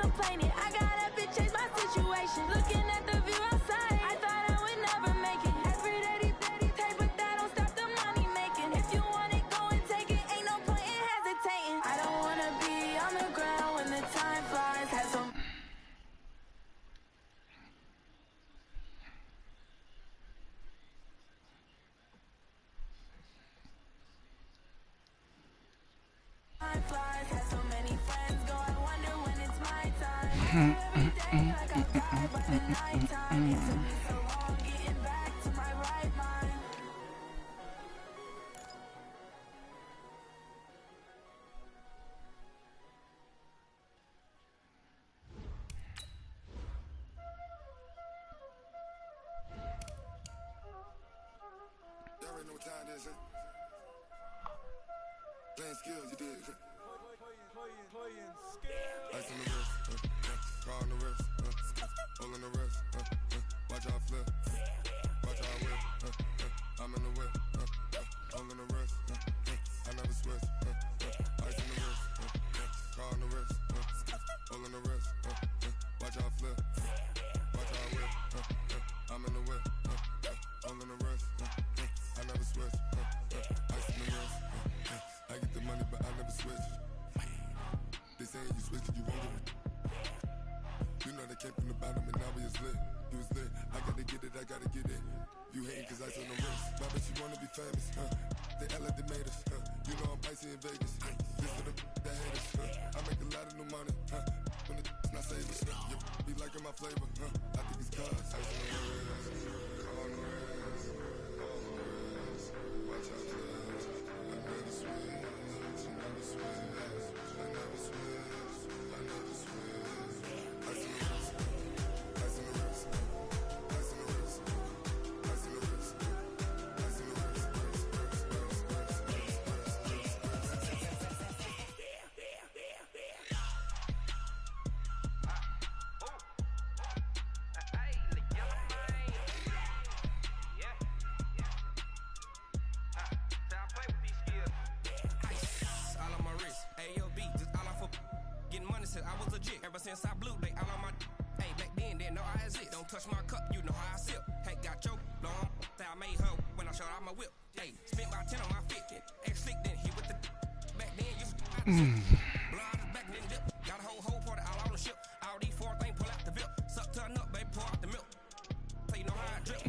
complaining. I got up and changed my situation. Looking at the view outside, I thought I would never make it. Every day they take, but that don't stop the money making. If you want it, go and take it. Ain't no point in hesitating. I don't wanna be on the ground when the time flies. Had some time flies. Had so many friends go. I wonder when it's my time. Every day like I cry by the nighttime. It took me so long getting back to my right mind. Y'all already know what time it is, huh? Playing skills, you did. Playing skills. Ice on the wrist, car on the wrist, hole in the wrist, watch out flip, watch out whip, I'm in the whip, hole in the wrist, I never switch, ice on the wrist, car on the wrist, hole in the wrist, watch out flip, watch out whip, I'm in the whip, hole in the wrist, I never switch, ice on the wrist, I get the money but I never switch. They saying you switch it, you won't get it. You know they came from the bottom and now we is lit. You was lit, I gotta get it, I gotta get it. You hating cause I on the wrist. My bitch, you wanna be famous, They act like they made us, You know I'm icy in Vegas, This for the that hate us, I make a lot of new money, When the not saving, You be liking my flavor, I think it's cause ice on the wrist, on the wrist, on the wrist. Watch out, flash, I never switch, I never switch. I never switch, I never switch. Ice in the wrist, ice in the wrist, ice in the wrist, ice in the wrist, ice in the wrist, All on my wrist, AOB, just all off of getting money since I was legit. Ever since I blew, they all on my. Hey, back then, didn't know I exist. Don't touch my cup, you know how I sip. Hey, got your long, say I made her when I showed out my whip. Hey, spent about 10 on my fit. Ex-slick, then hit with the. Back then, you blind back then dip. Got a whole party all on the ship. All these four things pull out the VIP. Suck, turn up, baby, pour out the milk. So you know how I drip.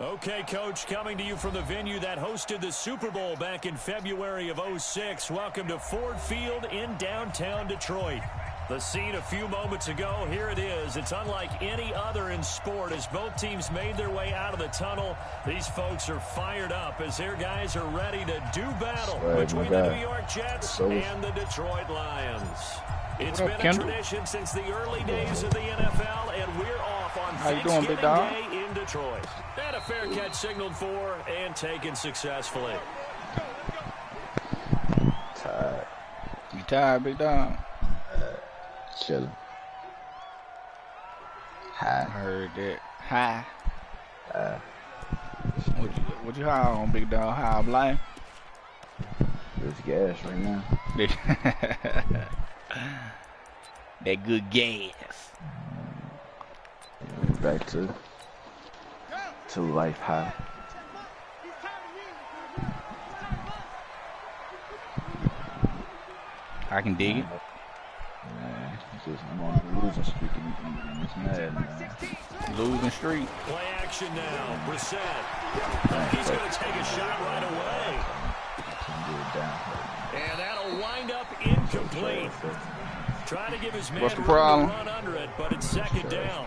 Okay, Coach, coming to you from the venue that hosted the Super Bowl back in February of '06. Welcome to Ford Field in downtown Detroit. The scene a few moments ago, here it is. It's unlike any other in sport as both teams made their way out of the tunnel. These folks are fired up as their guys are ready to do battle between the New York Jets and the Detroit Lions. It's been a tradition since the early days of the NFL, and we're off on Thanksgiving Day in Detroit. And a fair catch signaled for and taken successfully. Tired. You tired, big dog? Chilling. High. I heard that. High. What you high on, big dog? High of life? It's gas right now. That good gas. Back to life high. I can dig it. I'm on the losing streak and it's mad, man. Losing streak. Play action now. Brissett. He's going to take a shot right away. And that'll wind up incomplete. Trying to give his man What's the room to problem? run under it, but it's second down.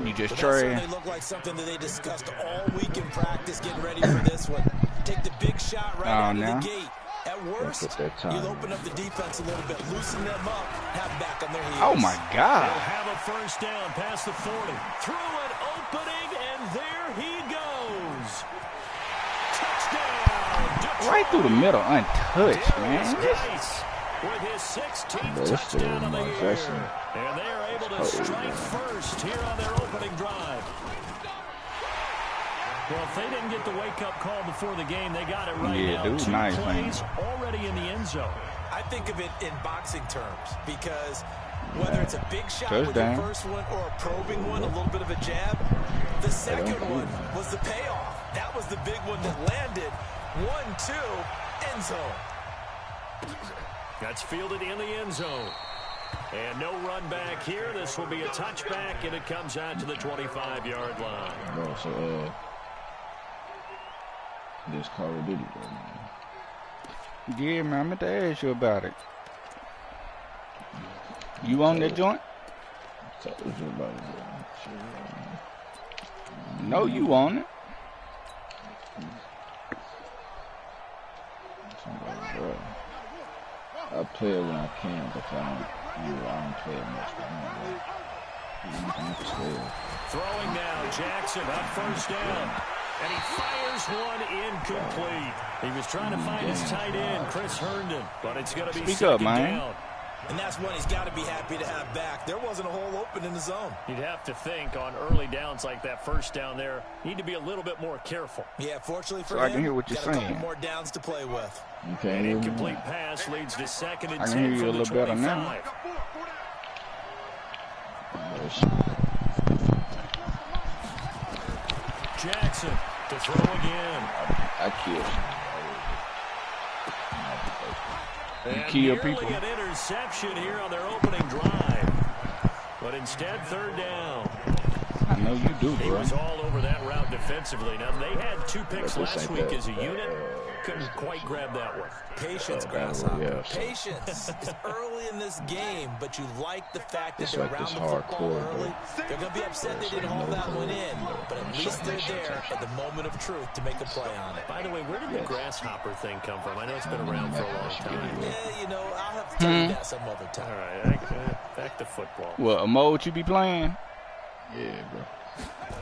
You just That trade. certainly looked like something that they discussed all week in practice, getting ready for this one. Take the big shot right out of the gate. At worst, you'll open up the defense a little bit, loosen them up, have back on their heels. Oh my God! They'll have a first down past the 40. Through an opening, and there he goes. Touchdown! Detroit. Right through the middle, untouched, man. Nice. With his 16th touchdown of the year. And they are able to strike first here on their opening drive. Well, if they didn't get the wake-up call before the game, they got it right now. Dude, 2 nice, plays already in the end zone. I think of it in boxing terms because whether it's a big shot with Touchdown. your first one or a probing one, a little bit of a jab, the second one was the payoff. That was the big one that landed. 1-2, end zone. That's fielded in the end zone. And no run back here. This will be a touchback, and it comes out to the 25-yard line. Bro, so, this Call of Duty, bro, man. Yeah, man, I meant to ask you about it. You on that joint? Told you about it, bro. No, you on it. Bro. I play it when I can, but I don't play it much. Throwing now, Jackson up first down. And he fires one incomplete. He was trying to find his tight end, Chris Herndon, but it's going to be second down. And that's one he's got to be happy to have back. There wasn't a hole open in the zone. You'd have to think on early downs like that first down there, need to be a little bit more careful. Yeah, fortunately for So I him, can hear what you're got a couple saying. more downs to play with. An incomplete pass leads to second and I can 10 hear you for a the little better 25. now. Jackson to throw again. I killed You And kill nearly people. an interception here on their opening drive. But instead, third down. I know you do, He bro. was all over that route defensively. Now, they had 2 picks last week as a unit. Couldn't quite grab that one. Patience, Grasshopper. yeah. Patience. It's early in this game, but you like the fact that It's they're like around this the football hardcore, early. They're going to be upset they didn't haul that one in, but at least they're there at the moment of truth to make a play on it. By the way, where did the grasshopper thing come from? I know it's been around for a long time. Yeah, you know, I'll have to tell you that some other time. All right, back to football. What, a mode you be playing? Yeah, bro.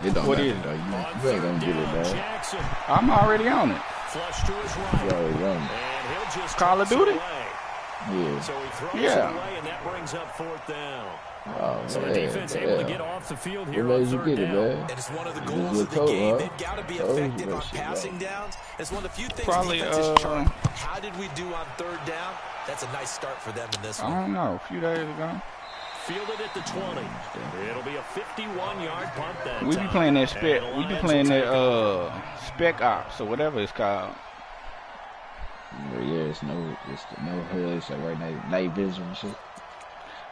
It don't What matter, is it? though. You On ain't third gonna get it, down, man. Jackson I'm already on it. flush to his You right. already run. And he'll just Call of toss it Duty? away. Yeah. So he throws Yeah. it away, and that brings up fourth down. Oh, So the man, defense able to yeah. get off the field What here made on you third get it, down. man? And it's one of the This goals is of the coach, game. huh? They've got to be Told you effective that on shit, passing right? downs. It's one of the few things Probably, defenses chart. How did we do on third down? That's a nice start for them in this I one. don't know. A few days ago. Fielded at the 20. It'll be a 51-yard punt that We be time. playing that And spec. the We be Lions playing will that take over. spec ops or whatever it's called. Yeah, it's no hood. It's like right now, night vision and shit.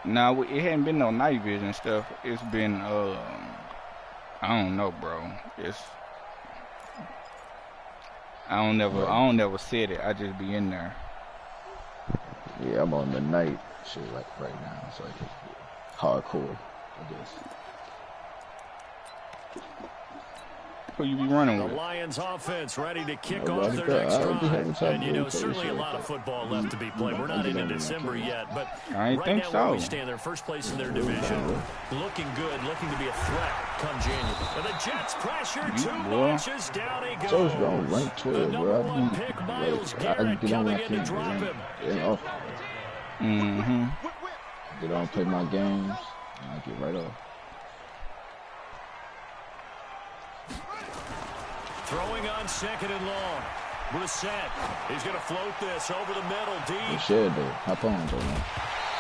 Nah, it hadn't been no night vision stuff. It's been I don't know, bro. I don't never said it. I just be in there. Yeah, I'm on the night shit like right now. It's like hardcore, I guess. Who you be running The with? Lions offense ready to kick Nobody off their got- next I don't be having drive. time And, to you know, really play certainly a shit lot like of that. football left to be played. We're not into December yet, but I ain't right think now so. where we stand, they're first place in their division. Looking good, looking to be a threat come January. And the Jets pressure, 2 boy. notches, down he goes. So it's wrong, rank 12, The bro. number I 1 do pick, Miles I Garrett, get on coming my in to feet, drop man. him. Yeah, off. Mm-hmm. Get on, play my games, and I get right off. Throwing on second and long. Brissett, he's going to float this over the middle, They deep. should though. Hop on, though, man.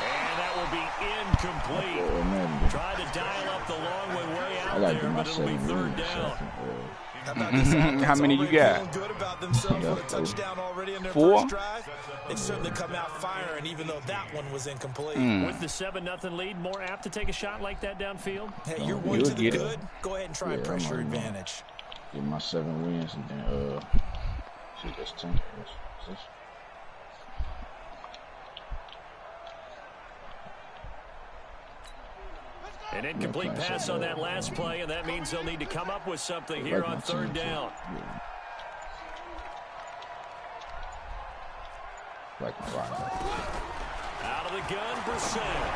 And that will be incomplete. Yeah, man. Tried to dial up the long way I out gotta there, get my but it'll be 7 third reads so I down. can How many you got? Good about themselves with a touchdown already in their 4? first drive. They've certainly come out firing, even though that one was incomplete. With the 7-0 lead, more apt to take a shot like that downfield? Hey, you're one to the good. Go ahead and try a pressure advantage. Get my 7 wins and then see this 10. An incomplete pass on that last play, and that means they'll need to come up with something here on 3rd down. Out of the gun, Brissett.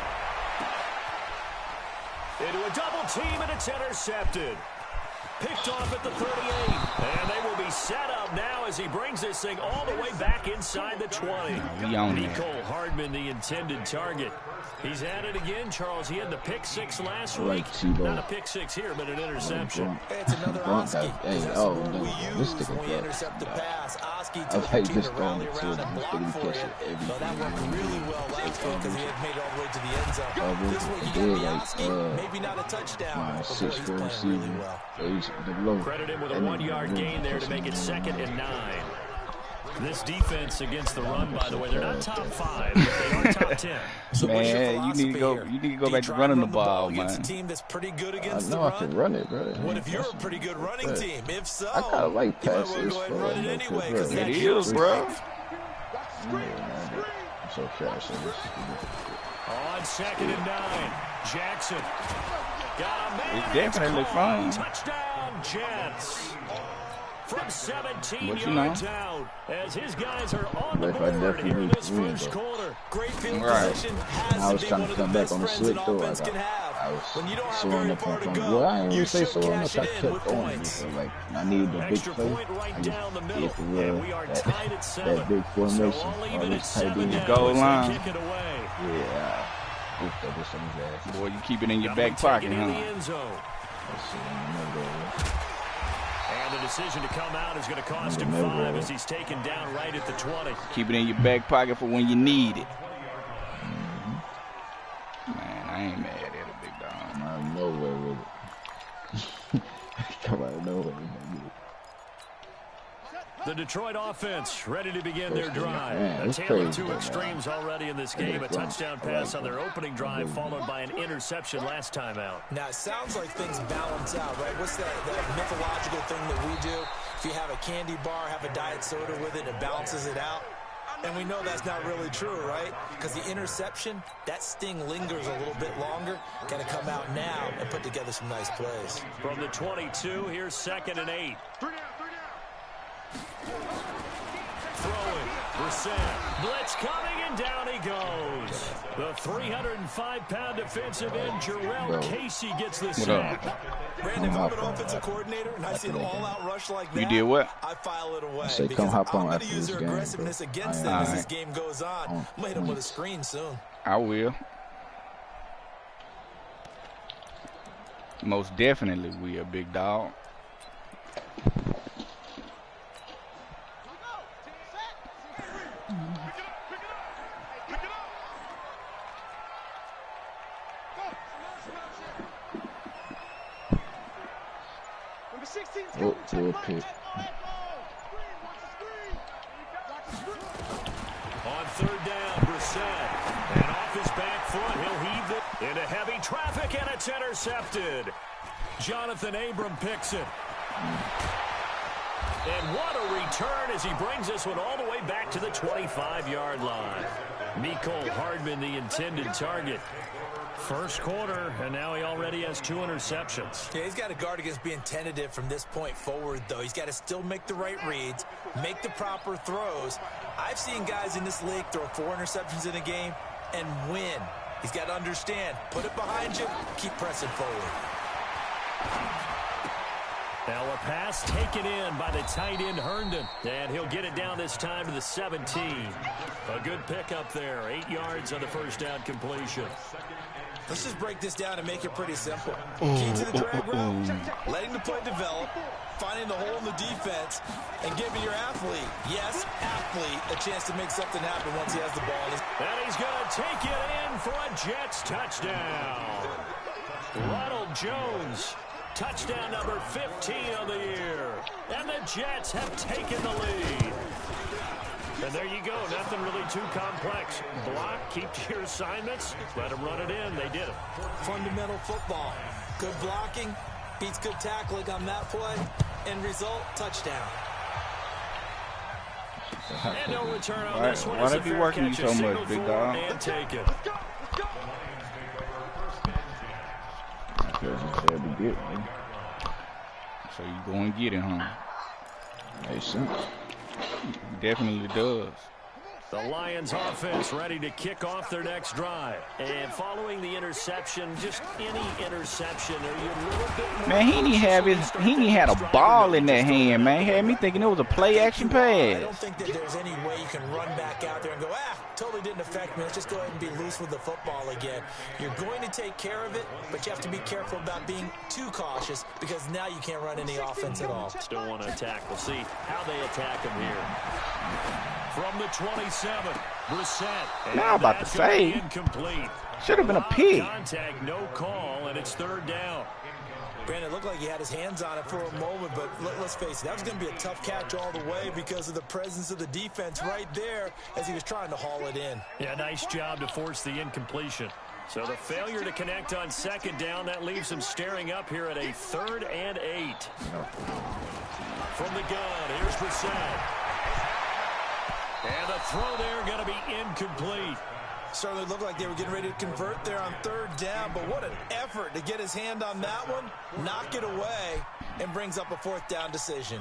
Into a double team, and it's intercepted. Picked off at the 38, and they will be set up now as he brings this thing all the way back inside the 20. Nicole Hardman, the intended target. He's at it again, Charles. He had the pick 6 last week. Not a pick 6 here, but an interception. It's another Oski. This nigga when we intercept the pass. Oski I took hate the this team to rally around and block for you. So that worked really well last week because he had made it all the way to the end zone. This week you got Oski, maybe not a touchdown, but boy, he's playing really well. Credit him with a 1-yard gain there to make it 2nd and 9. This defense against the run, by the way, they're not top 5, but they are top 10. So man, you need to go back to running the ball, man. A team that's pretty good against the run. I can run it, bro. What if you're a pretty good running team? If so, I kind of like passes. You might go ahead and run it anyway. It is, bro. I'm so trash. On 2nd and 9, Jackson. Got a man. It definitely fun. Touchdown, Jets. From 17 yards out, as his guys are on the board here in this first quarter. Great field position has to be one of the best friends an offense can have. When you don't have very far to go, you should cash it in with points. I need the big Extra play. point right down the middle, and we are that, tied at 7. that big formation, So all all even this at tight 7 end. now Goal as they line. kick it away. Yeah. Boy, you keep it in your back pocket, In the huh? end zone. And the decision to come out is going to cost him 5 as he's taken down right at the 20. Keep it in your back pocket for when you need it. Man, I ain't mad at it, big dog. Come out of nowhere with it. Come out of nowhere. The Detroit offense ready to begin their drive. Man, a tale of 2 extremes already in this game. A touchdown pass on their opening drive followed by an interception last time out. Now, it sounds like things balance out, right? What's that mythological thing that we do? If you have a candy bar, have a diet soda with it, it balances it out. And we know that's not really true, right? Because the interception, that sting lingers a little bit longer. Got to come out now and put together some nice plays. From the 22, here's 2nd and 8. Throwing, Brissett, blitz coming, and down he goes. The 305-pound defensive end, Jarrell Casey, gets the sack. Brandon, if I'm an offensive coordinator and I see an all-out rush like that, you did what? I file it away. Say, because come hop on I'm going to after use this their game, aggressiveness bro. against them as this game goes on. I'm going to hit them with a screen soon. I will. Most definitely will, big dog. Oh, good pick. On 3rd down, Brissett. And off his back foot, he'll heave it into heavy traffic, and it's intercepted. Jonathan Abram picks it. And what a return as he brings this one all the way back to the 25-yard line. Nicole Hardman, the intended target. First quarter, and now he already has 2 interceptions. Yeah, he's got to guard against being tentative from this point forward, though. He's got to still make the right reads, make the proper throws. I've seen guys in this league throw 4 interceptions in a game and win. He's got to understand, put it behind you, keep pressing forward. Now a pass taken in by the tight end Herndon, and he'll get it down this time to the 17. A good pickup there, 8 yards on the first down completion. Let's just break this down and make it pretty simple. Key to the drag route, letting the play develop, finding the hole in the defense, and giving your athlete, yes, athlete, a chance to make something happen once he has the ball. And he's going to take it in for a Jets touchdown. Ronald Jones Touchdown number 15 of the year. And the Jets have taken the lead. And there you go. Nothing really too complex. Block, keep to your assignments, let them run it in. They did it. Fundamental football. Good blocking, beats good tackling on that play. End result, touchdown. And no return on this one. Why they be working you so much, big dog? And take it. So you go and get it, huh? Makes sense. Definitely does. The Lions offense ready to kick off their next drive. And following the interception, just any interception, are you a little bit more... Man, he had a ball in that hand, man. Had me thinking it was a play-action pass. I don't think that there's any way you can run back out there and go, totally didn't affect me. Let's just go ahead and be loose with the football again. You're going to take care of it, but you have to be careful about being too cautious because now you can't run any offense at all. Still want to attack. We'll see how they attack him here. From the 27, Brissett. Now about to say, incomplete. Should have been a pick. Contact, no call, and it's third down. Brandon, it looked like he had his hands on it for a moment, but let's face it, that was going to be a tough catch all the way because of the presence of the defense right there as he was trying to haul it in. Yeah, nice job to force the incompletion. So the failure to connect on second down, that leaves him staring up here at a 3rd and 8. From the gun, here's Brissett. And the throw there going to be incomplete. Certainly looked like they were getting ready to convert there on 3rd down, but what an effort to get his hand on that one, knock it away, and brings up a 4th down decision.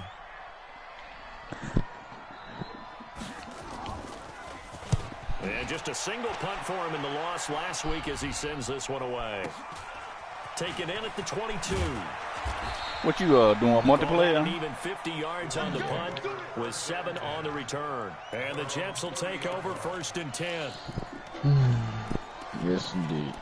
And just a single punt for him in the loss last week as he sends this one away. Taken in at the 22. What you doing, multiplayer? Even 50 yards on the punt with 7 on the return. And the Jets will take over 1st and 10. Yes, indeed.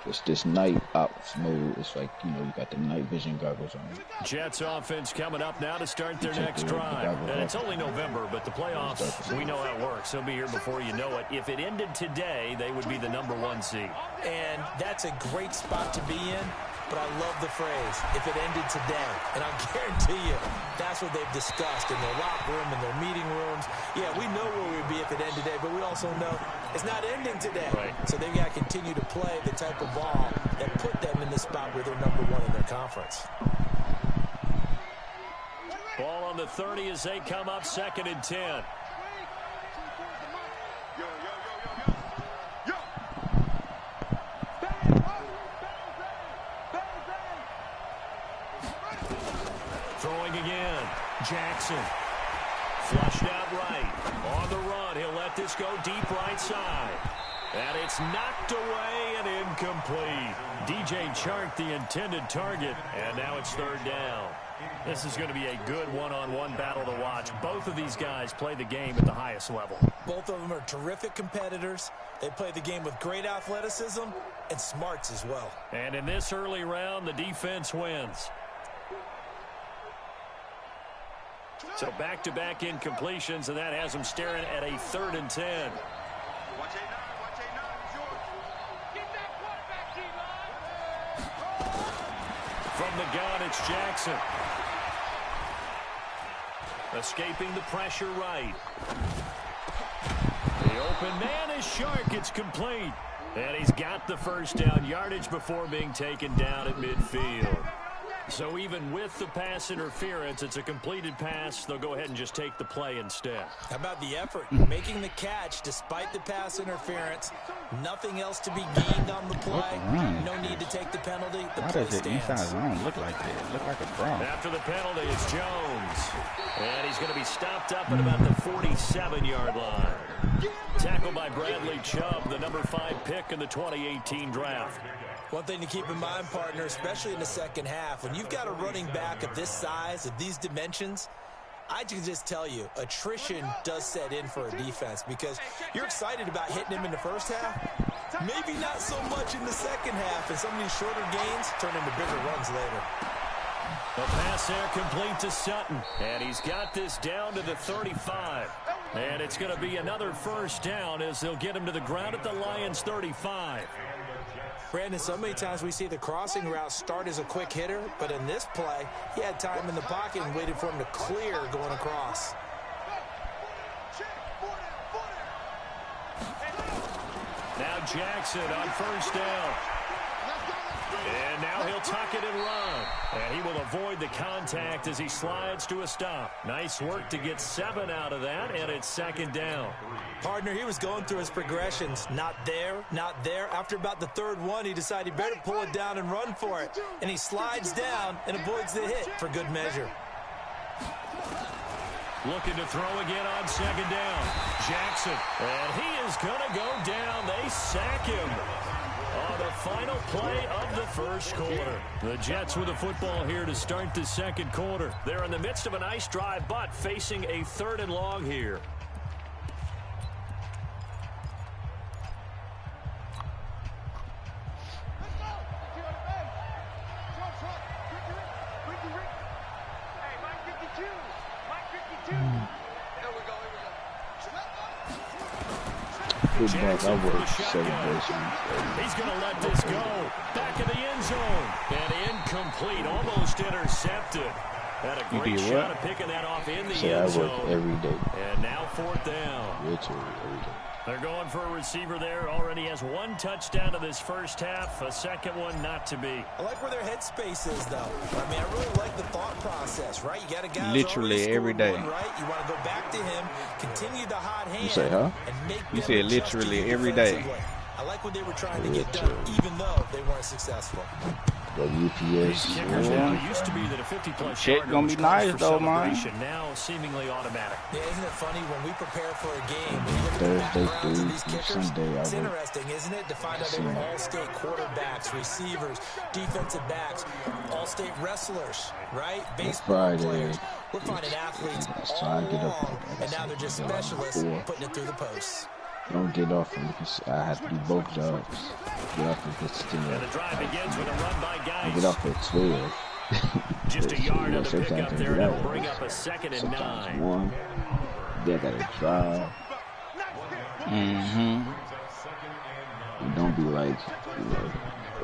It's this night out mode. It's like, you got the night vision goggles on. Jets offense coming up now to start their next drive. And it's only November, but the playoffs, we know how it works. They'll be here before you know it. If it ended today, they would be the #1 seed. And that's a great spot to be in. But I love the phrase, if it ended today. And I guarantee you, that's what they've discussed in their locker room, in their meeting rooms. Yeah, we know where we'd be if it ended today, but we also know it's not ending today. Right. So they've got to continue to play the type of ball that put them in the spot where they're #1 in their conference. Ball on the 30 as they come up 2nd and 10. Throwing again. Jackson. Flushed out right. On the run. He'll let this go deep right side. And it's knocked away and incomplete. DJ Chark, the intended target. And now it's 3rd down. This is going to be a good one-on-one battle to watch. Both of these guys play the game at the highest level. Both of them are terrific competitors. They play the game with great athleticism and smarts as well. And in this early round, the defense wins. So back-to-back incompletions, and that has them staring at a 3rd and 10. From the gun, it's Jackson. Escaping the pressure right. The open man is Shark. It's complete. And he's got the 1st down yardage before being taken down at midfield. So even with the pass interference, it's a completed pass. They'll go ahead and just take the play instead. How about the effort? Making the catch despite the pass interference. Nothing else to be gained on the play. No need to take the penalty. The Why play does the inside zone look like that? It look like a draw. After the penalty, it's Jones. And he's going to be stopped up at about the 47-yard line. Tackled by Bradley Chubb, the #5 pick in the 2018 draft. One thing to keep in mind, partner, especially in the second half, when you've got a running back of this size, of these dimensions, I can just tell you, attrition does set in for a defense because you're excited about hitting him in the first half. Maybe not so much in the second half, and some of these shorter gains turn into bigger runs later. The pass there complete to Sutton, and he's got this down to the 35. And it's going to be another 1st down as they'll get him to the ground at the Lions 35. Brandon, so many times we see the crossing route start as a quick hitter, but in this play, he had time in the pocket and waited for him to clear going across. Now Jackson on first down. And now he'll tuck it and run. And he will avoid the contact as he slides to a stop. Nice work to get 7 out of that, and it's second down. Partner, he was going through his progressions. Not there, not there. After about the third one, he decided he better pull it down and run for it. And he slides down and avoids the hit for good measure. Looking to throw again on second down. Jackson, and he is going to go down. They sack him on the final play of the first quarter. The Jets with the football here to start the second quarter. They're in the midst of a nice drive, but facing a 3rd and long here. He's going to let this go. Back in the end zone. And incomplete. Almost intercepted. Had a great shot of picking that off in the end zone. I work every day. And now 4th down. Literally every day. They're going for a receiver there. Already has 1 touchdown in this first half. A second one not to be. I like where their headspace is, though. I mean, I really like the thought process, right? You got a guy literally every day. Right? You want to go back to him, continue the hot hand. You say, huh? And make you said literally every day. I like what they were trying to get done, even though they weren't successful. The UPS. Used to be that a 50-plus shit gonna be nice though, man. Now seemingly automatic. Yeah, isn't it funny when we prepare for a game? When you look at the backgrounds of these kickers, it's interesting, isn't it, to find out they were all-state quarterbacks, receivers, defensive backs, all-state wrestlers, right? Baseball players. We're finding athletes all along, and now they're just specialists putting it through the posts. Don't get off him because I have to do both jobs. Get off him because the drive begins with a run by Geis. Get off at 12. Just a yard of the pickup there, and it'll bring up a 2nd and 9. One. They got to drive. Don't be like,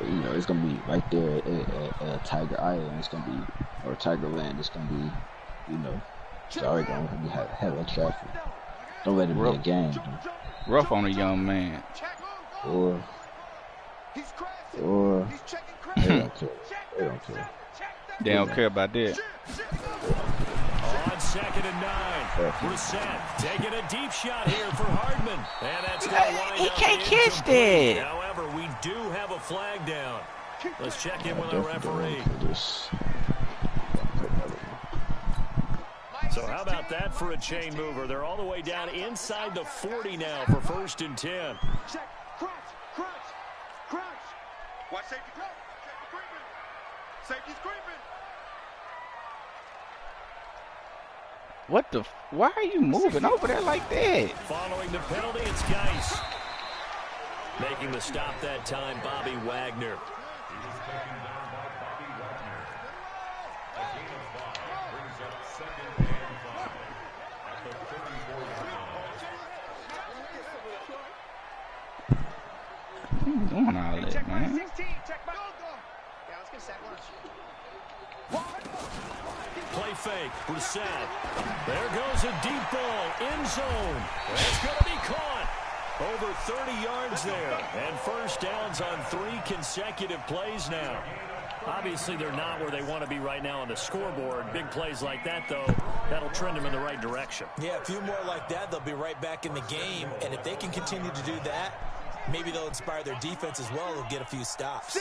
you know, it's gonna be right there at Tiger Island. It's gonna be, or Tiger Land. It's gonna be, you know, sorry, gonna be hella traffic. Don't let it be a game. Rough on a young man. Or they don't care. They don't care. They don't care about that. On 2nd and 9. Brissett taking a deep shot here for Hardman. And that's going to wind he up can't catch that. However, we do have a flag down. Let's check in with our referee. So how about that for a chain mover? They're all the way down inside the 40 now for 1st and 10. Check. Crunch. Watch safety creeping. Safety's creeping. What the? Why are you moving over there like that? Following the penalty, it's Geis. Making the stop that time, Bobby Wagner. Doing all that, man. Play fake, Brissett. There goes a deep ball, end zone. It's going to be caught. Over 30 yards there. And 1st downs on 3 consecutive plays now. Obviously, they're not where they want to be right now on the scoreboard. Big plays like that, though, that'll trend them in the right direction. Yeah, a few more like that, they'll be right back in the game. And if they can continue to do that, maybe they'll inspire their defense as well. They'll get a few stops.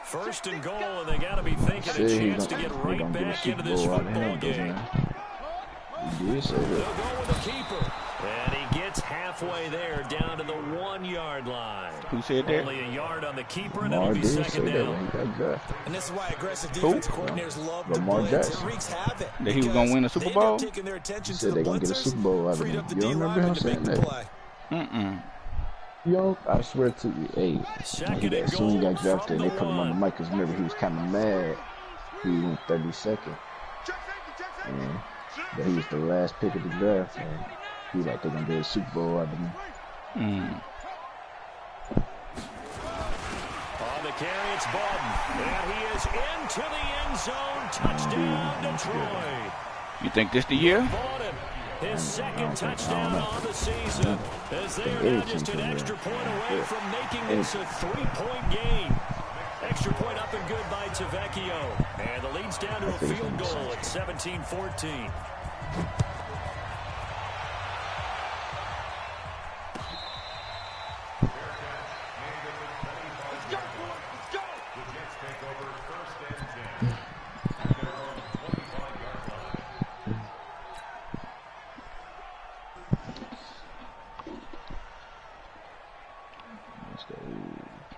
1st and goal, and they got to be thinking a chance to get right back into this football game. They'll go with the keeper. And he gets halfway there, down to the 1-yard line. Who said that? Only a yard on the keeper, and it'll be 2nd down. And this is why aggressive defense coordinators love to blitz. It wreaks havoc. That he was going to win a Super Bowl? He said they're going to get a Super Bowl out of him. You don't remember him saying that? Yo, I swear to you, hey, as soon as he got drafted and they put him on the mic, because remember, he was kind of mad. He went 32nd. But he was the last pick of the draft. And he was like, they're going to get a Super Bowl out of him. On the the carry, it's Bawden. And he is into the end zone. Touchdown, Detroit. You think this the year? Bawden, his second touchdown on the season. As they are now just an extra point away from making this a 3-point game. Extra point up and good by Tavecchio. And the lead's down to a field goal at 17-14.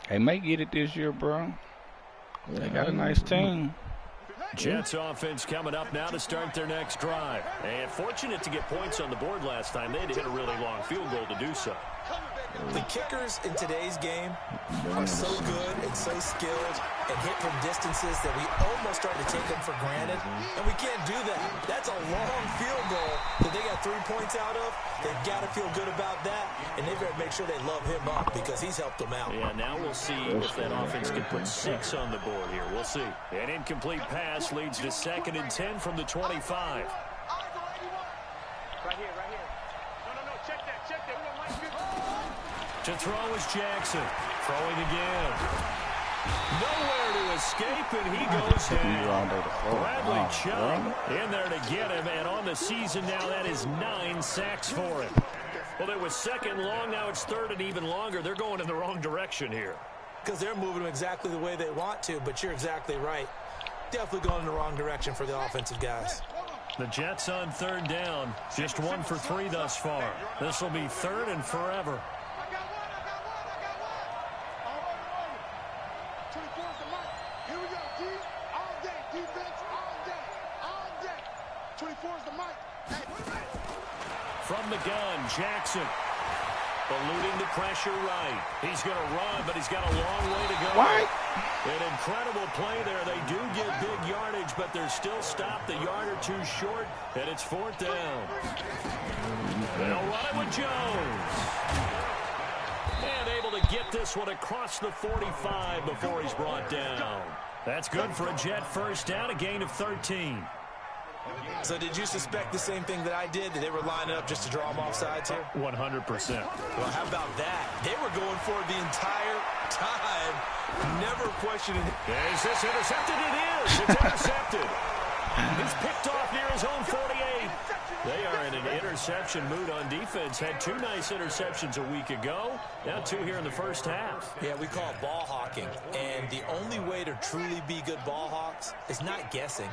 They may get it this year, bro. They got a nice team. Jets offense coming up now to start their next drive. And fortunate to get points on the board last time. They had to hit a really long field goal to do so. The kickers in today's game are so good and so skilled and hit from distances that we almost start to take them for granted, and we can't do that. That's a long field goal that they got 3 points out of. They've got to feel good about that, and they better make sure they love him up because he's helped them out. Yeah, now we'll see if that offense can put 6 on the board here. We'll see. An incomplete pass leads to 2nd and 10 from the 25. Right here. No, check that. To throw is Jackson. Throwing again. Nowhere to escape, and he goes down. Bradley Chubb in there to get him, and on the season now, that is 9 sacks for him. Well, it was 2nd long, now it's 3rd and even longer. They're going in the wrong direction here. Because they're moving them exactly the way they want to, but you're exactly right. Definitely going in the wrong direction for the offensive guys. The Jets on 3rd down, just 1 for 3 thus far. This will be 3rd and forever. 24 is the mic. Here we go, D. All day. Defense, all day. 24 is the mic. Hey. From the gun, Jackson. Eluding the pressure right. He's going to run, but he's got a long way to go. What? An incredible play there. They do get big yardage, but they're still stopped a yard or 2 short, and it's 4th down. They'll run it with Jones. And able to get this one across the 45 before he's brought down. That's good for a Jet first down, a gain of 13. So did you suspect the same thing that I did, that they were lining up just to draw them off sides here? 100%. Well, how about that? They were going for it the entire time, never questioning it. Is this intercepted? It is. It's intercepted. He's picked off near his own 48. They are in an interception mood on defense. Had 2 nice interceptions a week ago. Now 2 here in the first half. Yeah, we call it ball hawking. And the only way to truly be good ball hawks is not guessing.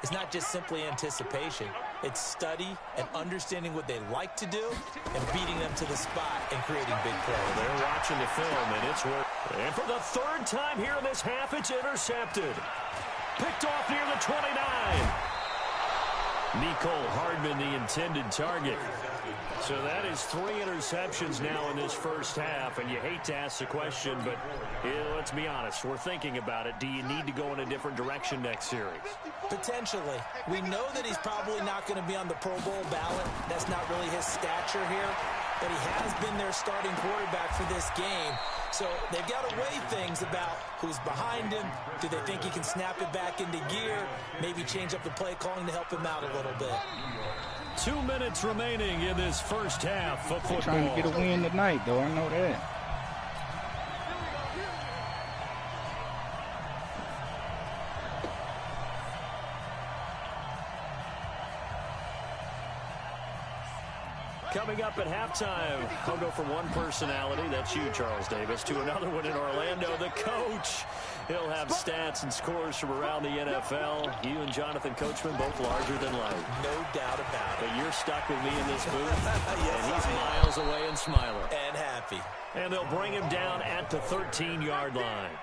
It's not just simply anticipation. It's study and understanding what they like to do and beating them to the spot and creating big plays. They're watching the film, and it's work. And for the 3rd time here in this half, it's intercepted. Picked off near the 29. Nicole Hardman, the intended target. So that is 3 interceptions now in this first half, and you hate to ask the question, but let's be honest, we're thinking about it. Do you need to go in a different direction next series? Potentially. We know that he's probably not going to be on the Pro Bowl ballot. That's not really his stature here, but he has been their starting quarterback for this game. So they've got to weigh things about who's behind him. Do they think he can snap it back into gear? Maybe change up the play calling to help him out a little bit. 2 minutes remaining in this first half of football. Trying to get a win tonight, though. I know that. Coming up at halftime, I'll go from one personality, that's you, Charles Davis, to another one in Orlando, the coach. He'll have stats and scores from around the NFL. You and Jonathan Coachman, both larger than life. No doubt about it. But you're stuck with me in this booth, yes, and he's miles away and smiling. And happy. And they'll bring him down at the 13-yard line.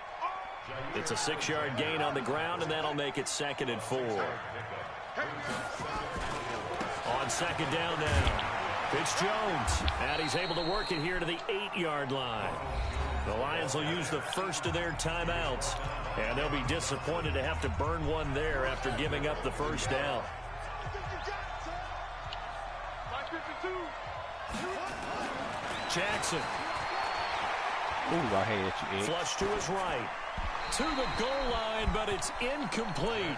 It's a 6-yard gain on the ground, and that'll make it 2nd and 4. On 2nd down now. It's Jones, and he's able to work it here to the 8-yard line. The Lions will use the first of their timeouts, and they'll be disappointed to have to burn one there after giving up the first down. Jackson. Ooh, I hate you, Ed. Flush to his right. to the goal line, but it's incomplete.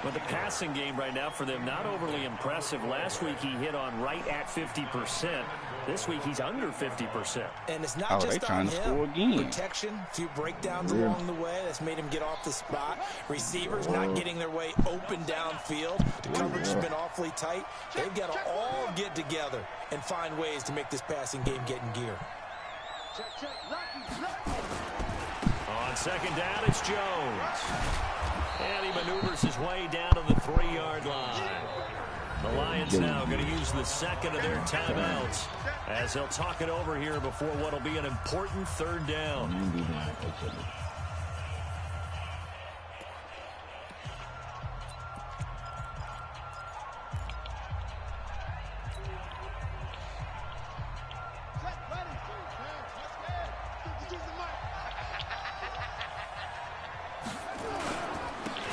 But the passing game right now for them, not overly impressive. Last week he hit on right at 50%. This week he's under 50%. And it's not just on him. Protection, a few breakdowns along the way. That's made him get off the spot. Receivers not getting their way open downfield. The coverage has been awfully tight. They've got to all get together and find ways to make this passing game get in gear. On second down, it's Jones. And he maneuvers his way down to the 3-yard line. The Lions now going to use the second of their timeouts as they'll talk it over here before what will be an important third down.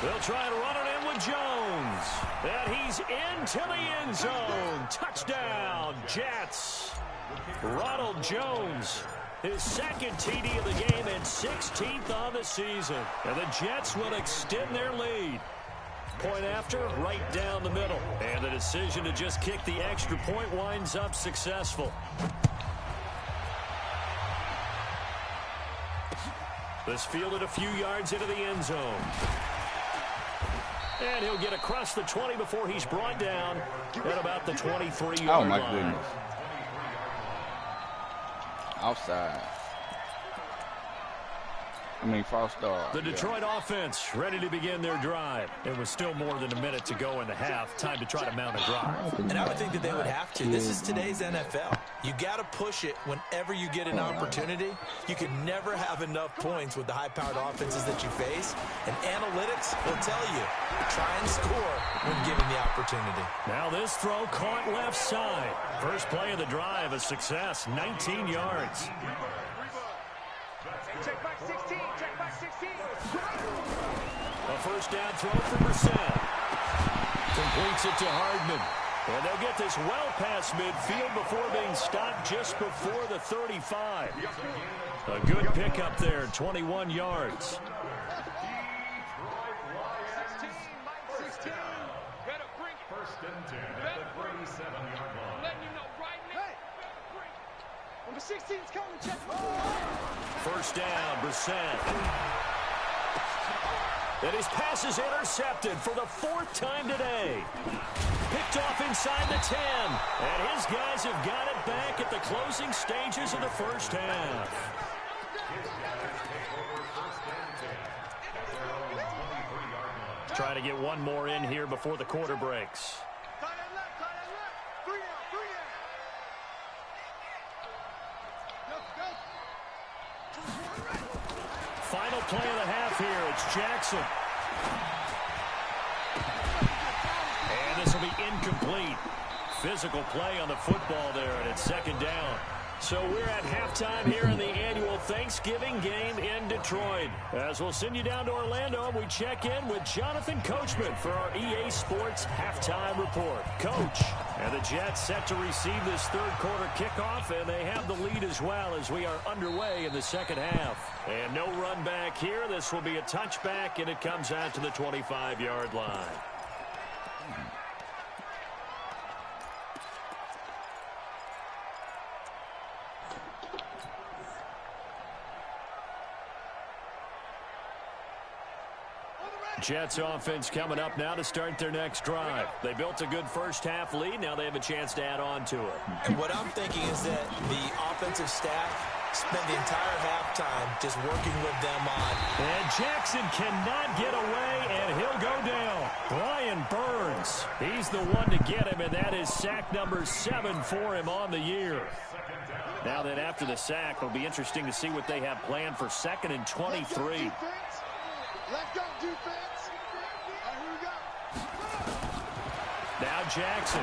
They'll try to run it in with Jones. And he's into the end zone. Touchdown, Jets. Ronald Jones, his second TD of the game and 16th on the season. And the Jets will extend their lead. Point after, right down the middle. And the decision to just kick the extra point winds up successful. This fielded a few yards into the end zone. And he'll get across the 20 before he's brought down at about the 23-yard line. Oh, my goodness. Outside. False start. The Detroit offense ready to begin their drive. It was still more than a minute to go in the half. Time to try to mount a drive. And I would think that they would have to. This is today's NFL. You got to push it whenever you get an opportunity. You can never have enough points with the high-powered offenses that you face. And analytics will tell you, try and score when given the opportunity. Now this throw caught left side. First play of the drive, a success, 19 yards. Check back 16, check back 16. A first down throw for Brissett. Completes it to Hardman. And they'll get this well past midfield before being stopped just before the 35. A good pickup there, 21 yards. 16. Better bring it. First and 10 at the 37-yard line. Letting you know right now. Hey. Number 16's coming, check. First down, Brissett. And his pass is intercepted for the 4th time today. Picked off inside the 10. And his guys have got it back at the closing stages of the first half. Try to get one more in here before the quarter breaks. Final play of the half here. It's Jackson. And this will be incomplete. Physical play on the football there, and it's second down. So we're at halftime here in the annual Thanksgiving game in Detroit. As we'll send you down to Orlando, we check in with Jonathan Coachman for our EA Sports halftime report. Coach, and the Jets set to receive this third quarter kickoff, and they have the lead as well as we are underway in the second half. And no run back here. This will be a touchback, and it comes out to the 25-yard line. Jets offense coming up now to start their next drive. They built a good first half lead. Now they have a chance to add on to it. And what I'm thinking is that the offensive staff spent the entire halftime just working with them on. And Jackson cannot get away, and he'll go down. Brian Burns, he's the one to get him, and that is sack number 7 for him on the year. Now then, after the sack, it'll be interesting to see what they have planned for 2nd and 23. Let's go, defense. Now Jackson.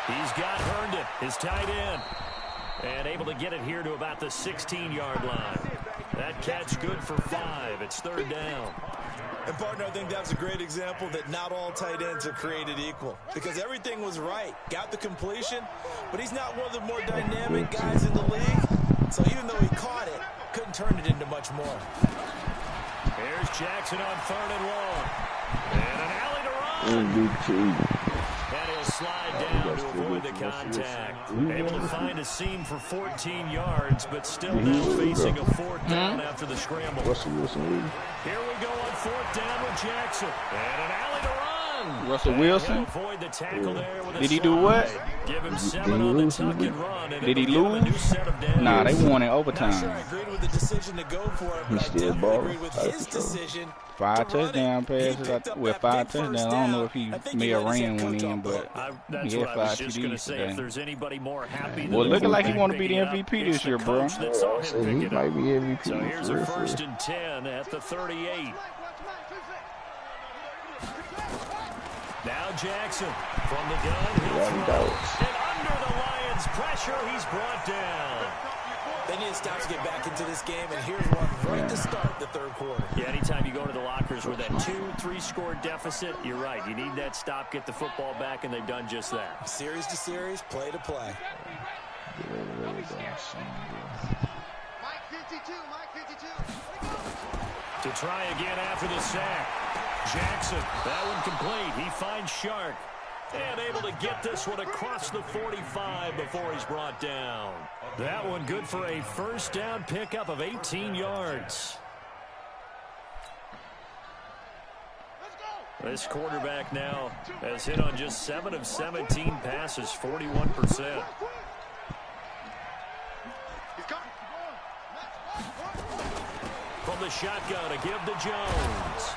He's got Herndon, his tight end. And able to get it here to about the 16-yard line. That catch good for 5. It's third down. And, partner, I think that's a great example that not all tight ends are created equal. Because everything was right. Got the completion, but he's not one of the more dynamic guys in the league. So even though he caught it, couldn't turn it into much more. Here's Jackson on 3rd and long. And an alley to run. MVP. And he'll slide down to avoid the contact. Able to find a seam for 14 yards, but still now facing a 4th down after the scramble. Russell Wilson. Here we go on 4th down with Jackson. And an alley to run. Russell Wilson? Avoid the tackle there with Did he do what? Give him 7 on the tuck and run. And did he lose? Nah, they won in overtime. Not sure I agreed with the decision to go for it, but I definitely agreed with his decision. 5 touchdown passes with 5 touchdowns. I don't know if he may have ran one in, but that's he what had I was 5 just going to TDs say. today. If there's anybody more happy Well, looking like he want to be the MVP MVP this year, bro. He might be MVP. So here's a 1st and 10 at the 38. Now Jackson from the gun. And under the Lions' pressure, he's brought down. They need to stop to get back into this game, and here's one right to start the 3rd quarter. Yeah, anytime you go to the lockers with that 2-3 score deficit, you're right. You need that stop, get the football back, and they've done just that. Series to series, play to play. Mike 52. To try again after the sack. Jackson, that one complete. He finds Shark. And able to get this one across the 45 before he's brought down. That one good for a 1st down pickup of 18 yards. This quarterback now has hit on just 7 of 17 passes, 41%. From the shotgun to give to Jones.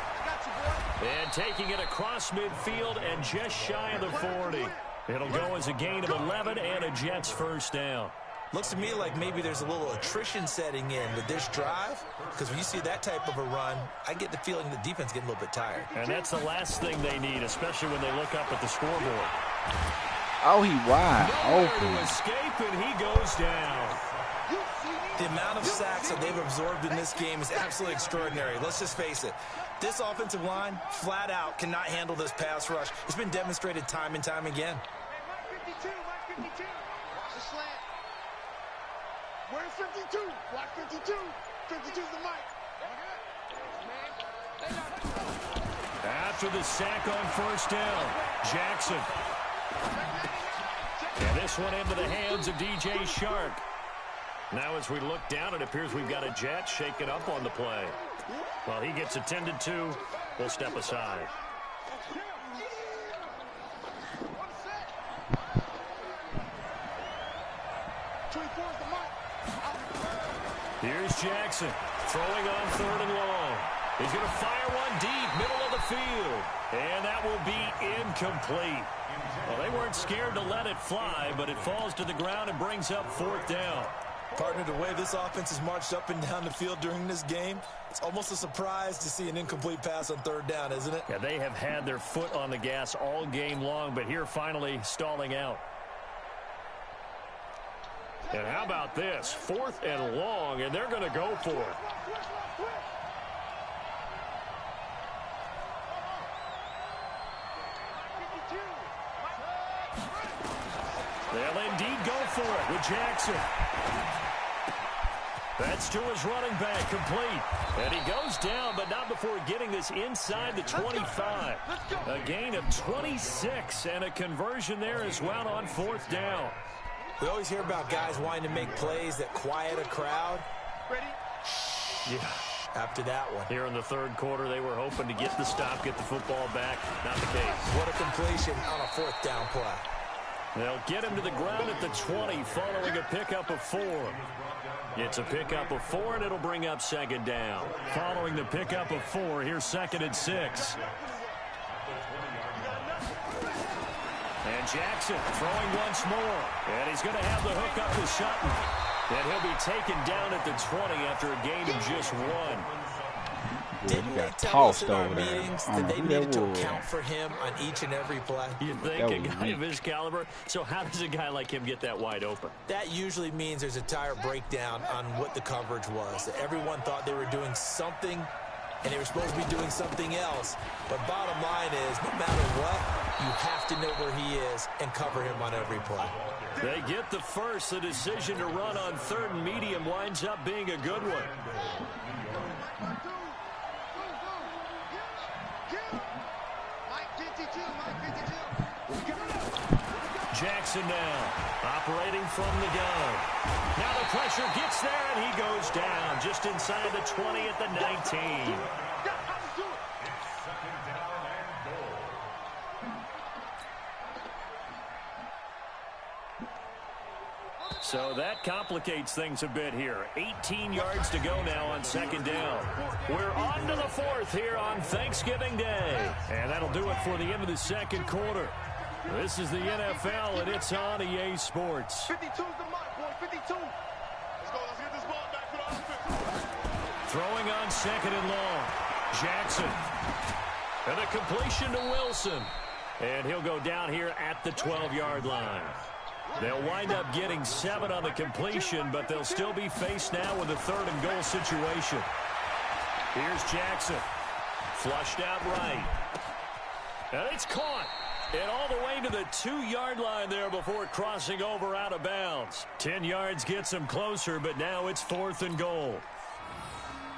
And taking it across midfield and just shy of the 40. It'll go as a gain of 11 and a Jets 1st down. Looks to me like maybe there's a little attrition setting in with this drive, because when you see that type of a run, I get the feeling the defense getting a little bit tired. And that's the last thing they need, especially when they look up at the scoreboard. Oh, he wide open. To escape, and he goes down. The amount of sacks that they've absorbed in this game is absolutely extraordinary. Let's just face it. This offensive line, flat out, cannot handle this pass rush. It's been demonstrated time and time again. Mike 52. Watch the slant. Where's 52? Block 52. 52's the mic. After the sack on 1st down, Jackson. And this one into the hands of DJ Shark. Now as we look down, it appears we've got a Jet shaken up on the play. While he gets attended to, we'll step aside. Here's Jackson throwing on 3rd and long. He's going to fire one deep, middle of the field. And that will be incomplete. Well, they weren't scared to let it fly, but it falls to the ground and brings up 4th down. Partner, the way this offense has marched up and down the field during this game, it's almost a surprise to see an incomplete pass on 3rd down, isn't it? Yeah, they have had their foot on the gas all game long, but here finally stalling out. And how about this? 4th and long, and they're going to go for it. They'll indeed go for it with Jackson. That's to his running back, complete. And he goes down, but not before getting this inside the 25. A gain of 26, and a conversion there as well on 4th down. We always hear about guys wanting to make plays that quiet a crowd. Ready? Yeah. After that one. Here in the 3rd quarter, they were hoping to get the stop, get the football back. Not the case. What a completion on a 4th down play. They'll get him to the ground at the 20 following a pickup of 4. It's a pickup of 4, and it'll bring up 2nd down. Following the pickup of 4, here's 2nd and 6. And Jackson throwing once more. And he's going to have the hook up to Sutton. And he'll be taken down at the 20 after a gain of just 1. Didn't they tell us in our meetings that they needed to account for him on each and every play? You think a guy of his caliber? So how does a guy like him get that wide open? That usually means there's a tire breakdown on what the coverage was. That everyone thought they were doing something, and they were supposed to be doing something else. But bottom line is, no matter what, you have to know where he is and cover him on every play. They get the first. The decision to run on 3rd and medium winds up being a good one. Jackson now, operating from the gun. Now the pressure gets there, and he goes down just inside the 20 at the 19. So that complicates things a bit here. 18 yards to go now on second down. We're on to the fourth here on Thanksgiving Day. And that'll do it for the end of the second quarter. This is the NFL, and it's on EA Sports. 52's the mark, boy. 52. Let's go. Let's get this ball back for the offense. Throwing on second and long. Jackson. And a completion to Wilson. And he'll go down here at the 12-yard line. They'll wind up getting 7 on the completion, but they'll still be faced now with a third-and-goal situation. Here's Jackson. Flushed out right. And it's caught. And all the way to the 2-yard line there before crossing over out of bounds. 10 yards gets him closer, but now it's 4th and goal.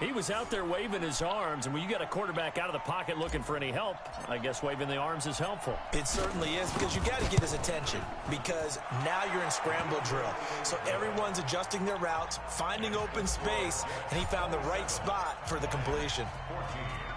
He was out there waving his arms, and when you got a quarterback out of the pocket looking for any help, I guess waving the arms is helpful. It certainly is, because you got to get his attention, because now you're in scramble drill. So everyone's adjusting their routes, finding open space, and he found the right spot for the completion.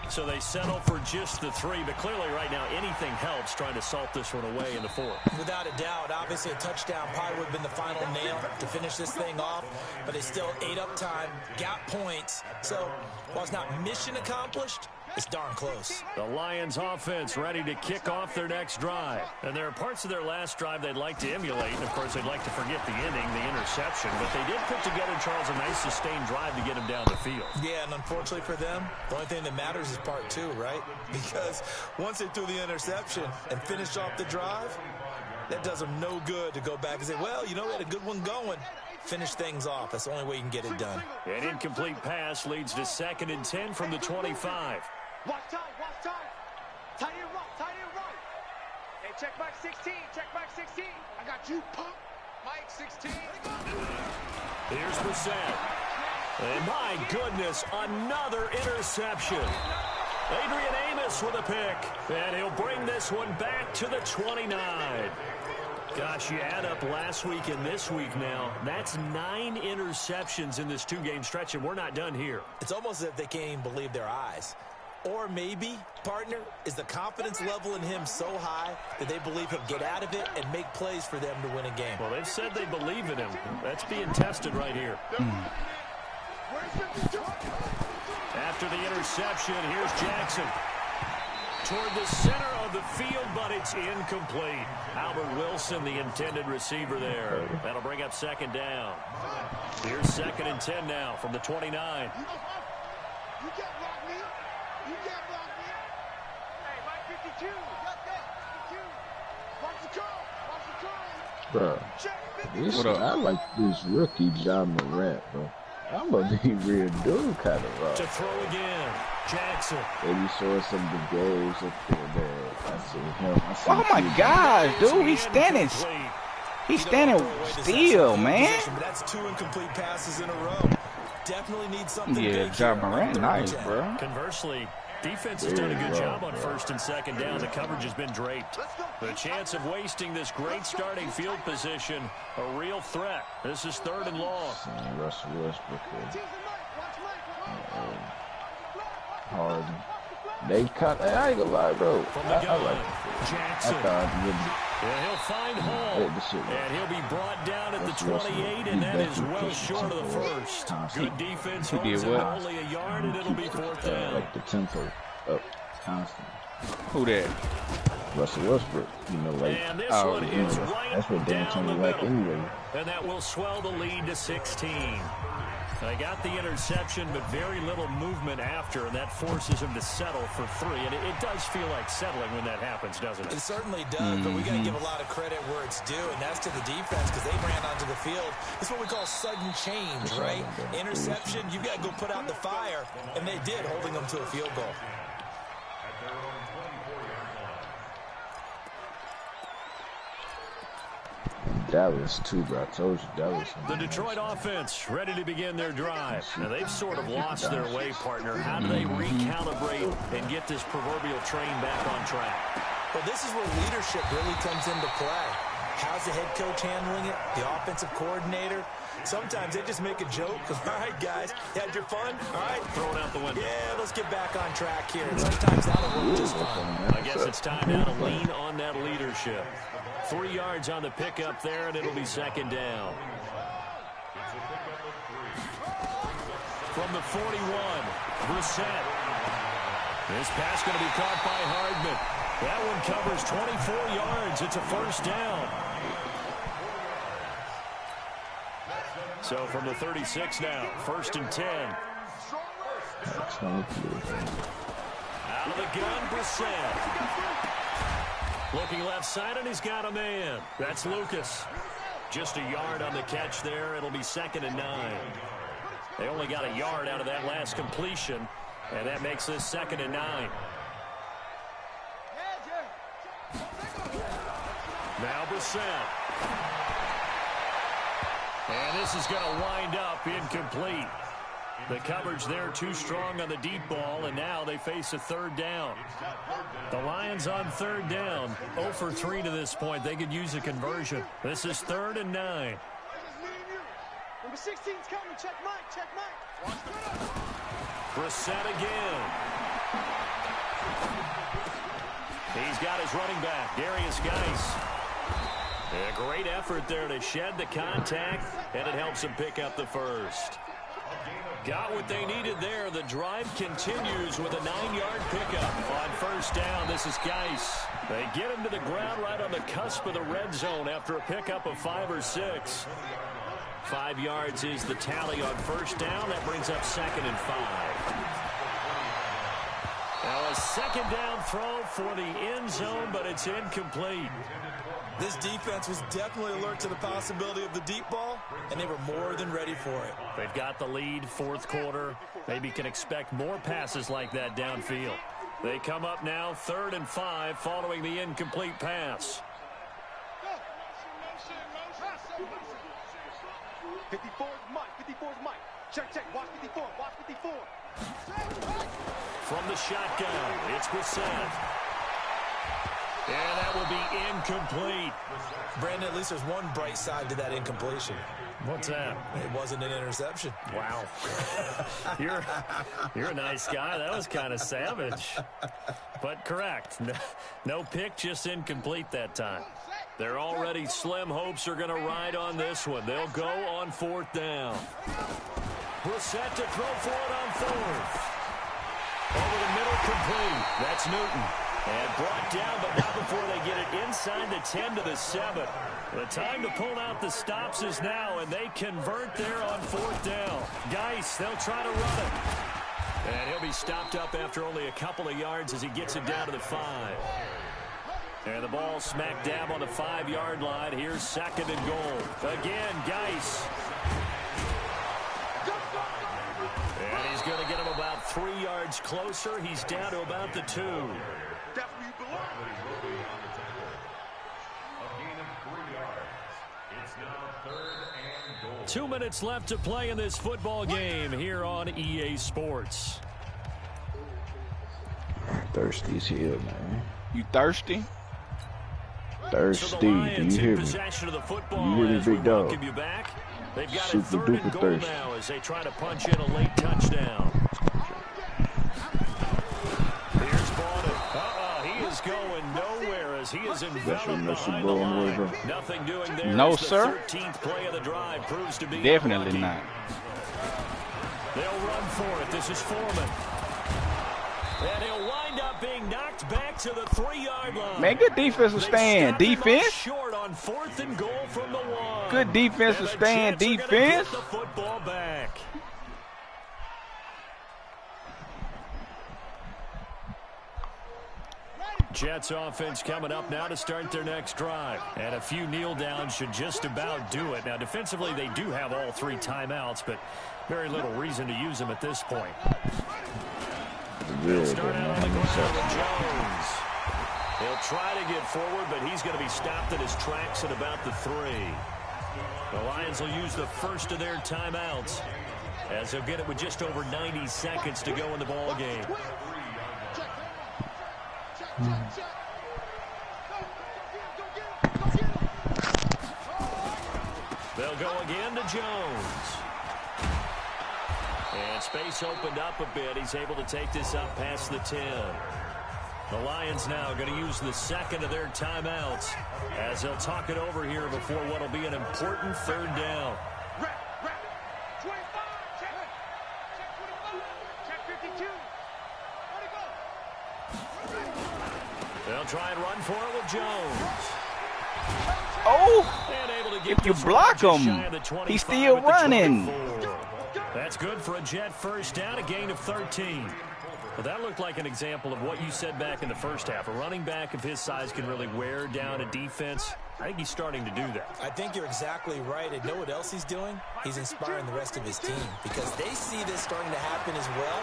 So they settle for just the 3, but clearly right now anything helps trying to salt this one away in the 4th. Without a doubt, obviously a touchdown probably would have been the final nail to finish this thing off, but they still ate up time, got points. So while it's not mission accomplished, it's darn close. The Lions offense ready to kick off their next drive. And there are parts of their last drive they'd like to emulate. And, of course, they'd like to forget the inning, the interception. But they did put together, Charles, a nice sustained drive to get him down the field. Yeah, and unfortunately for them, the only thing that matters is part 2, right? Because once they threw the interception and finished off the drive, that does them no good to go back and say, well, you know, we had a good one going. Finish things off. That's the only way you can get it done. An incomplete pass leads to 2nd and 10 from the 25. Watch time, watch time. Tight end right. Hey, check back 16, check back 16. I got you, punk. Mike 16. Here's Brissett. And my goodness, another interception. Adrian Amos with a pick. And he'll bring this one back to the 29. Gosh, you add up last week and this week now. That's 9 interceptions in this 2-game stretch, and we're not done here. It's almost as if they can't even believe their eyes. Or maybe, partner, is the confidence level in him so high that they believe he'll get out of it and make plays for them to win a game. Well, they've said they believe in him. That's being tested right here. After the interception, here's Jackson. Toward the center of the field, but it's incomplete. Albert Wilson, the intended receiver there. That'll bring up 2nd down. Here's 2nd and 10 now from the 29. You can't block me. You can't block me. Hey, Mike 52. Watch the curl. Watch the curl. Bruh, I like this rookie John Morant, bro. I'm gonna be real dude kind of rough. To throw again, Jackson. Maybe saw some of the goals up there. I see him. Oh my gosh, dude, he's standing still, man. That's 2 incomplete passes in a row. Definitely needs something. Yeah, John Morant, nice, bro. Conversely, defense has done a good job on 1st and 2nd down. The coverage has been draped. The chance of wasting this great starting field position, a real threat. This is 3rd and long. Russell Westbrook. Harden. They cut. I ain't gonna lie, bro. From the gun, like Jackson. And he'll find Hall. And he'll be brought down at the 28, and that is well short of the first. Good defense holds him only a yard, and it'll be 4th down. Like the tempo up constant. Who that? Russell Westbrook. You know, like, and this one is right that's what down the like middle. anyway. And that will swell the lead to 16. They got the interception, but very little movement after, and that forces him to settle for 3. And it does feel like settling when that happens, doesn't it? It certainly does, but we got to give a lot of credit where it's due, and that's to the defense because they ran onto the field. It's what we call sudden change, right? Interception, you got to go put out the fire, and they did, holding them to a field goal. Dallas, too, bro. I told you, Dallas. The Detroit offense ready to begin their drive. Now, they've sort of lost their way, partner. How do they recalibrate and get this proverbial train back on track? Well, this is where leadership really comes into play. How's the head coach handling it? The offensive coordinator? Sometimes they just make a joke. All right, guys, had your fun? All right. Throw it out the window. Yeah, let's get back on track here. And sometimes that'll work just fine. I guess it's time now to lean on that leadership. 3 yards on the pickup there, and it'll be second down. From the 41, Brissett. This pass going to be caught by Hardman. That one covers 24 yards. It's a first down. So from the 36 now, first and 10. Out of the gun, Brissett. Looking left side, and he's got a man. That's Lucas. Just a yard on the catch there. It'll be second and 9. They only got a yard out of that last completion, and that makes this second and 9. Now Brissett. And this is going to wind up incomplete. The coverage there too strong on the deep ball, and now they face a third down. The Lions on third down, 0 for 3 to this point. They could use a conversion. This is 3rd and 9. Number 16's coming. Check Mike. Check Mike. Brissett again. He's got his running back, Darius Geis. A great effort there to shed the contact, and it helps him pick up the first. Got what they needed there. The drive continues with a 9-yard pickup on first down. This is Geis. They get him to the ground right on the cusp of the red zone after a pickup of 5 or 6. 5 yards is the tally on first down. That brings up 2nd and 5. Now a second down throw for the end zone, but it's incomplete. This defense was definitely alert to the possibility of the deep ball, and they were more than ready for it. They've got the lead, 4th quarter. Maybe can expect more passes like that downfield. They come up now 3rd and 5 following the incomplete pass. 54's Mike. 54's Mike. Check, check. Watch 54. Watch 54. From the shotgun, it's Brissett. And that will be incomplete. Brandon, at least there's one bright side to that incompletion. What's that? It wasn't an interception. Wow. You're a nice guy. That was kind of savage. But correct. No pick, just incomplete that time. Their already slim hopes are going to ride on this one. They'll go on 4th down. Brissett to throw for it on 4th. Over the middle, complete. That's Newton. And brought down, but not before they get it inside the 10 to the 7. The time to pull out the stops is now, and they convert there on 4th down. Geis, they'll try to run it. And he'll be stopped up after only a couple of yards as he gets it down to the 5. And the ball smack dab on the 5-yard line. Here's 2nd and goal. Again, Geis. And he's going to get him about 3 yards closer. He's down to about the 2. That's where you belong. A gain of 3 yards. It's now 3rd and goal. 2 minutes left to play in this football game here on EA Sports. Thirsty's here, man. You thirsty? Thirsty. So Do you hear me? Of the football you hear me, big dog? They've got Super a 3rd and duper goal thirsty. now as they try to punch in a late touchdown. Here's Bonnet. He is going nowhere as he is enveloped behind the line. Nothing doing there. No, as the sir. 13th play of the drive proves to be Definitely unlucky. not. They'll run for it. This is Foreman. And he'll wind up being knocked back to the 3-yard line. Man, good defensive stand. Defense. Short on 4th and goal from the 1. Good defensive stand. Defense. The football back. Jets offense coming up now to start their next drive. And a few kneel downs should just about do it. Now, defensively, they do have all 3 timeouts, but very little reason to use them at this point. They'll start out on the ground with Jones. He'll try to get forward, but he's going to be stopped in his tracks at about the 3. The Lions will use the first of their timeouts as they'll get it with just over 90 seconds to go in the ball game. They'll go again to Jones. And space opened up a bit. He's able to take this up past the 10. The Lions now going to use the second of their timeouts as they'll talk it over here before what will be an important third down. They'll try and run for it with Jones. Oh, if you block him, he's still running. That's good for a Jet first down, a gain of 13. Well, that looked like an example of what you said back in the first half. A running back of his size can really wear down a defense. I think he's starting to do that. I think you're exactly right. And know what else he's doing? He's inspiring the rest of his team because they see this starting to happen as well.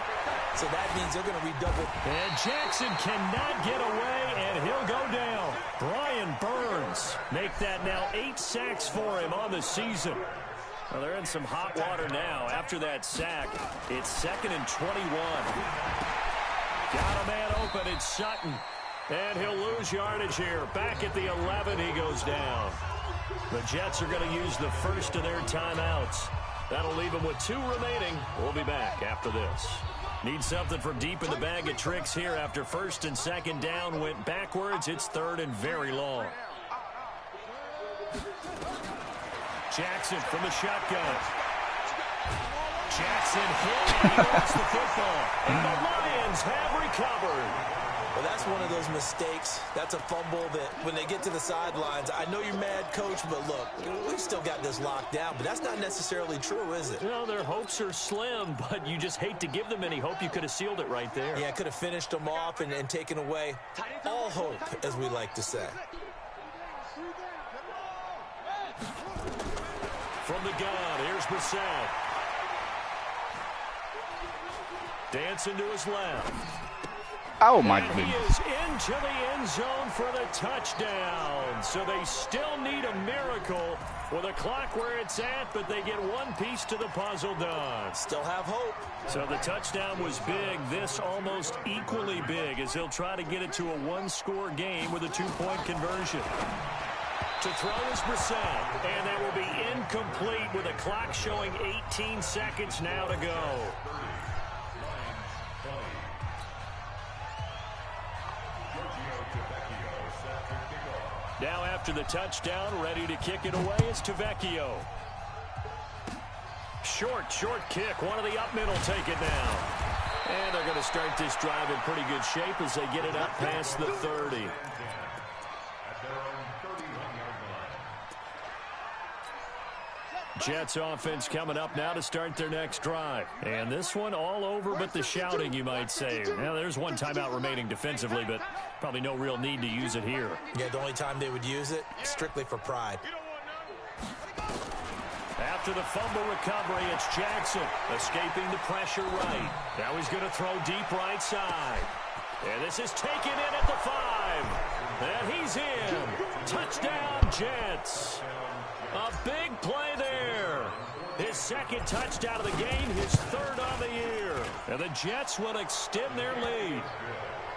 So that means they're going to redouble. And Jackson cannot get away, and he'll go down. Brian Burns make that now 8 sacks for him on the season. Well, they're in some hot water now. After that sack, it's 2nd and 21. Got a man open. It's Sutton. And he'll lose yardage here. Back at the 11, he goes down. The Jets are going to use the first of their timeouts. That'll leave them with 2 remaining. We'll be back after this. Need something from deep in the bag of tricks here after 1st and 2nd down went backwards. It's 3rd and very long. Jackson from the shotgun. Jackson hit. He gets the football. And the Lions have recovered. Well, that's one of those mistakes. That's a fumble that when they get to the sidelines, I know you're mad, Coach, but look, we've still got this locked down. But that's not necessarily true, is it? Well, their hopes are slim, but you just hate to give them any hope. You could have sealed it right there. Yeah, could have finished them off and taken away all hope, as we like to say. From the gun, here's Brissett. Dancing to his left. Oh, my and goodness. He is into the end zone for the touchdown. So they still need a miracle with a clock where it's at, but they get one piece to the puzzle done. Still have hope. So the touchdown was big. This almost equally big as he'll try to get it to a one-score game with a 2-point conversion. To throw is Brissett, and that will be incomplete with a clock showing 18 seconds now to go. Now after the touchdown, ready to kick it away is Tavecchio. Short kick. One of the up middle take it now. And they're going to start this drive in pretty good shape as they get it up past the 30. Jets offense coming up now to start their next drive. And this one all over but the shouting, you might say. Now, there's one timeout remaining defensively, but probably no real need to use it here. Yeah, the only time they would use it, strictly for pride. After the fumble recovery, it's Jackson escaping the pressure right. Now he's going to throw deep right side. And this is taken in at the 5. And he's in. Touchdown, Jets. A big play there. His 2nd touchdown of the game, his 3rd on the year. And the Jets will extend their lead.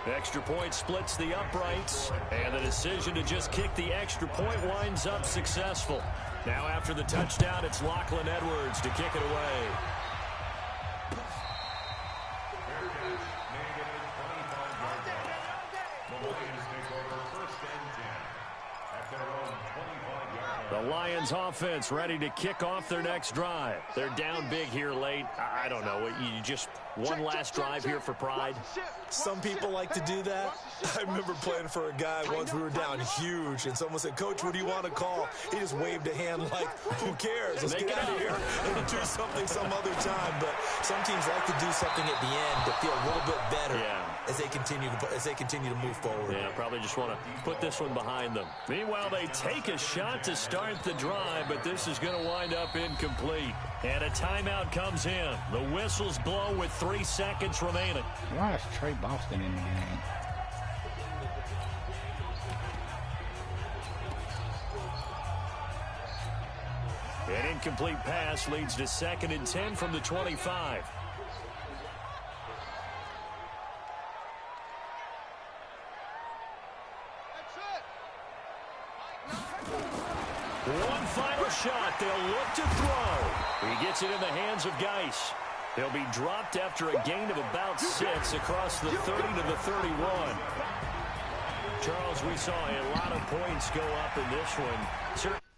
Extra point splits the uprights, and the decision to just kick the extra point winds up successful. Now after the touchdown, it's Lachlan Edwards to kick it away. The Lions offense ready to kick off their next drive. They're down big here late. I don't know. You just one last drive here for pride. Some people like to do that. I remember playing for a guy once. We were down huge, and someone said, "Coach, what do you want to call?" He just waved a hand like, "Who cares? Let's get out of here and do something some other time." But some teams like to do something at the end to feel a little bit better as they continue to move forward. Yeah, probably just want to put this one behind them. Meanwhile, they take a shot to start the drive, but this is going to wind up incomplete. And a timeout comes in. The whistles blow with 3 seconds remaining. Why is Trey Boston in the game? An incomplete pass leads to 2nd and 10 from the 25. One final shot. They'll look to throw. He gets it in the hands of Geis. They'll be dropped after a gain of about 6 across the 30 to the 31. Charles, we saw a lot of points go up in this one.